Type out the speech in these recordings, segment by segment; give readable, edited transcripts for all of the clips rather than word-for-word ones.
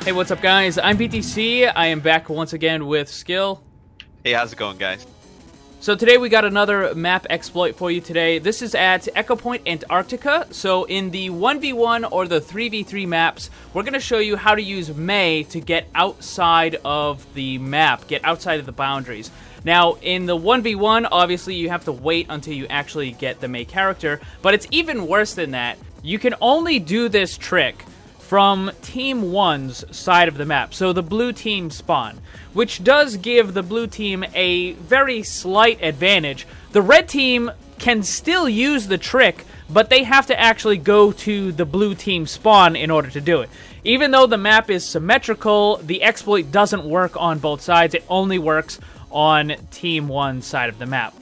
Hey, what's up, guys? I'm BTC. I am back once again with Skill. Hey, how's it going, guys? So today we got another map exploit for you today. This is at Ecopoint Antarctica. So in the 1v1 or the 3v3 maps, we're going to show you how to use Mei to get outside of the map, get outside of the boundaries. Now, in the 1v1, obviously you have to wait until you actually get the Mei character, but it's even worse than that. You can only do this trick from Team 1's side of the map, so the blue team spawn, which does give the blue team a very slight advantage. The red team can still use the trick, but they have to actually go to the blue team spawn in order to do it. Even though the map is symmetrical, the exploit doesn't work on both sides. It only works on Team 1's side of the map.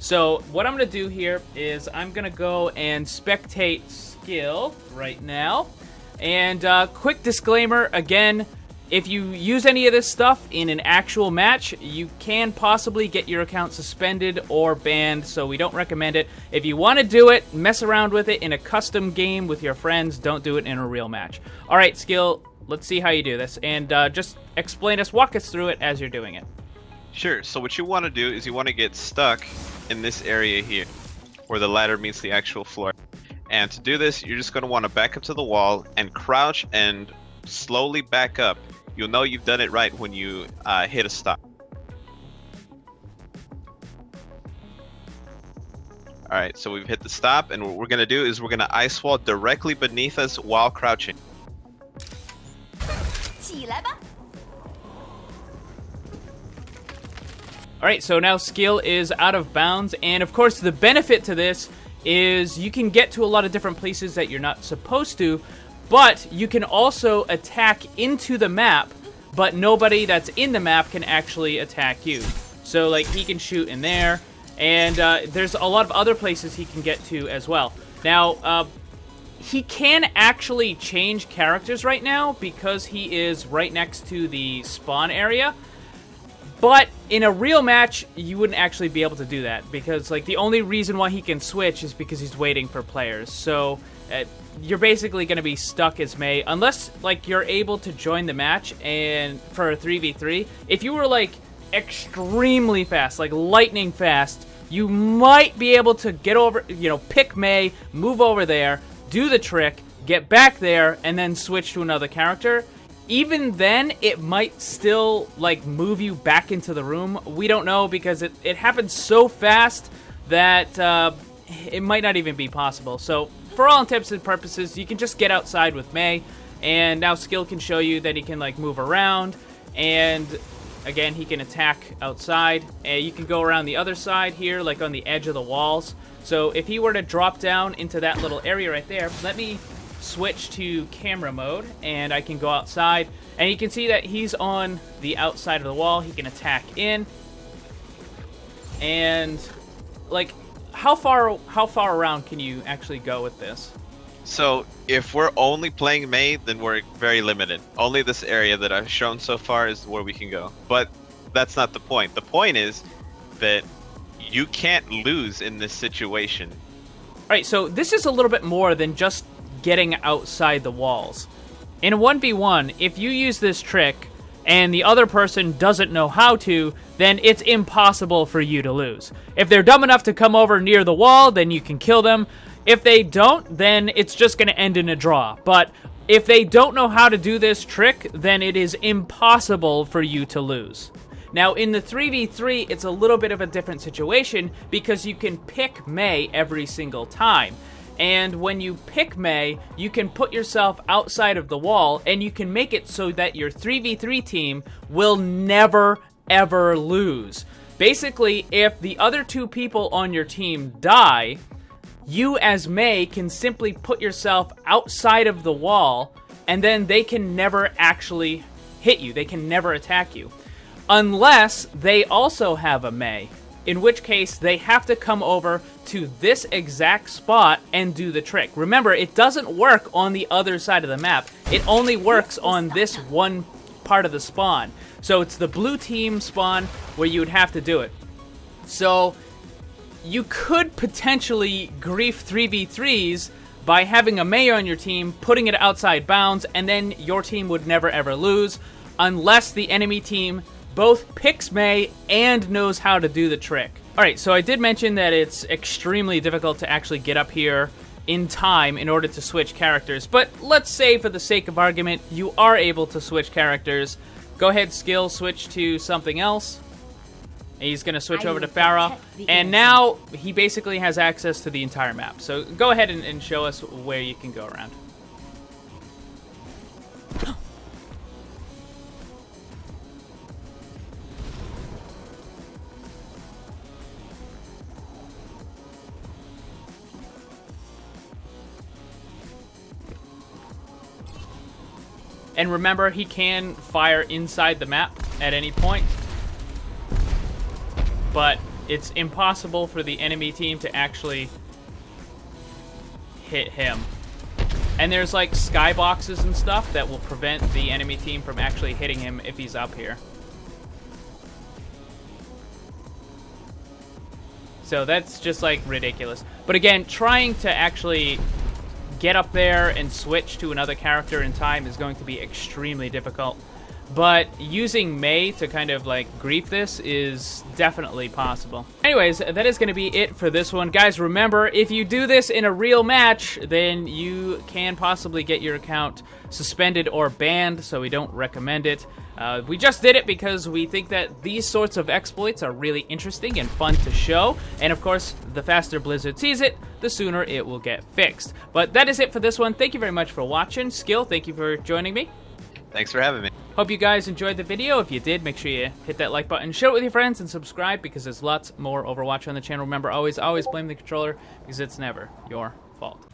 So what I'm going to do here is I'm going to go and spectate Skill right now. And quick disclaimer, again, if you use any of this stuff in an actual match, you can possibly get your account suspended or banned, so we don't recommend it. If you want to do it, mess around with it in a custom game with your friends. Don't do it in a real match. All right, Skill, let's see how you do this. And just walk us through it as you're doing it. Sure, so what you want to do is you want to get stuck in this area here, where the ladder meets the actual floor. And to do this, you're just going to want to back up to the wall and crouch and slowly back up. You'll know you've done it right when you hit a stop. Alright, so we've hit the stop, and what we're going to do is we're going to ice wall directly beneath us while crouching. Alright, so now Skill is out of bounds, and of course the benefit to this is you can get to a lot of different places that you're not supposed to, but you can also attack into the map, but nobody that's in the map can actually attack you. So, like, he can shoot in there, and there's a lot of other places he can get to as well. Now, he can actually change characters right now because he is right next to the spawn area. But in a real match, you wouldn't actually be able to do that because, like, the only reason why he can switch is because he's waiting for players. So you're basically going to be stuck as Mei unless, like, you're able to join the match and for a 3v3. If you were, like, extremely fast, like lightning fast, you might be able to get over, you know, pick Mei, move over there, do the trick, get back there, and then switch to another character. Even then, it might still, like, move you back into the room. We don't know because it happens so fast that it might not even be possible. So, for all intents and purposes, you can just get outside with Mei, and now Skill can show you that he can, like, move around, and again, he can attack outside, and you can go around the other side here, like on the edge of the walls. So, if he were to drop down into that little area right there, let me switch to camera mode, and I can go outside, and you can see that he's on the outside of the wall. He can attack in, and like how far around can you actually go with this? So if we're only playing Mei, then we're very limited. Only this area that I've shown so far is where we can go. But that's not the point. The point is that you can't lose in this situation. All right, so this is a little bit more than just getting outside the walls. In a 1v1, if you use this trick and the other person doesn't know how to, then it's impossible for you to lose. If they're dumb enough to come over near the wall, then you can kill them. If they don't, then it's just going to end in a draw. But if they don't know how to do this trick, then it is impossible for you to lose. Now, in the 3v3, it's a little bit of a different situation because you can pick Mei every single time. And when you pick Mei, you can put yourself outside of the wall, and you can make it so that your 3v3 team will never, ever lose. Basically, if the other two people on your team die, you as Mei can simply put yourself outside of the wall, and then they can never actually hit you. They can never attack you. Unless they also have a Mei, in which case they have to come over to this exact spot and do the trick. Remember, it doesn't work on the other side of the map. It only works on this one part of the spawn. So it's the blue team spawn where you would have to do it. So you could potentially grief 3v3s by having a Mei on your team, putting it outside bounds, and then your team would never ever lose unless the enemy team both picks Mei and knows how to do the trick. Alright, so I did mention that it's extremely difficult to actually get up here in time in order to switch characters, but let's say for the sake of argument, you are able to switch characters. Go ahead, Skill, switch to something else. He's going to switch over to Farah, and now he basically has access to the entire map. So go ahead and show us where you can go around. And remember, he can fire inside the map at any point, but it's impossible for the enemy team to actually hit him. And there's like skyboxes and stuff that will prevent the enemy team from actually hitting him if he's up here. So that's just like ridiculous. But again, trying to actually get up there and switch to another character in time is going to be extremely difficult. But using Mei to kind of like grief this is definitely possible. Anyways, that is going to be it for this one. Guys, remember, if you do this in a real match, then you can possibly get your account suspended or banned, so we don't recommend it. We just did it because we think that these sorts of exploits are really interesting and fun to show. And of course, the faster Blizzard sees it, the sooner it will get fixed. But that is it for this one. Thank you very much for watching. Skill, thank you for joining me. Thanks for having me. Hope you guys enjoyed the video. If you did, make sure you hit that like button, share it with your friends, and subscribe because there's lots more Overwatch on the channel. Remember, always blame the controller because it's never your fault.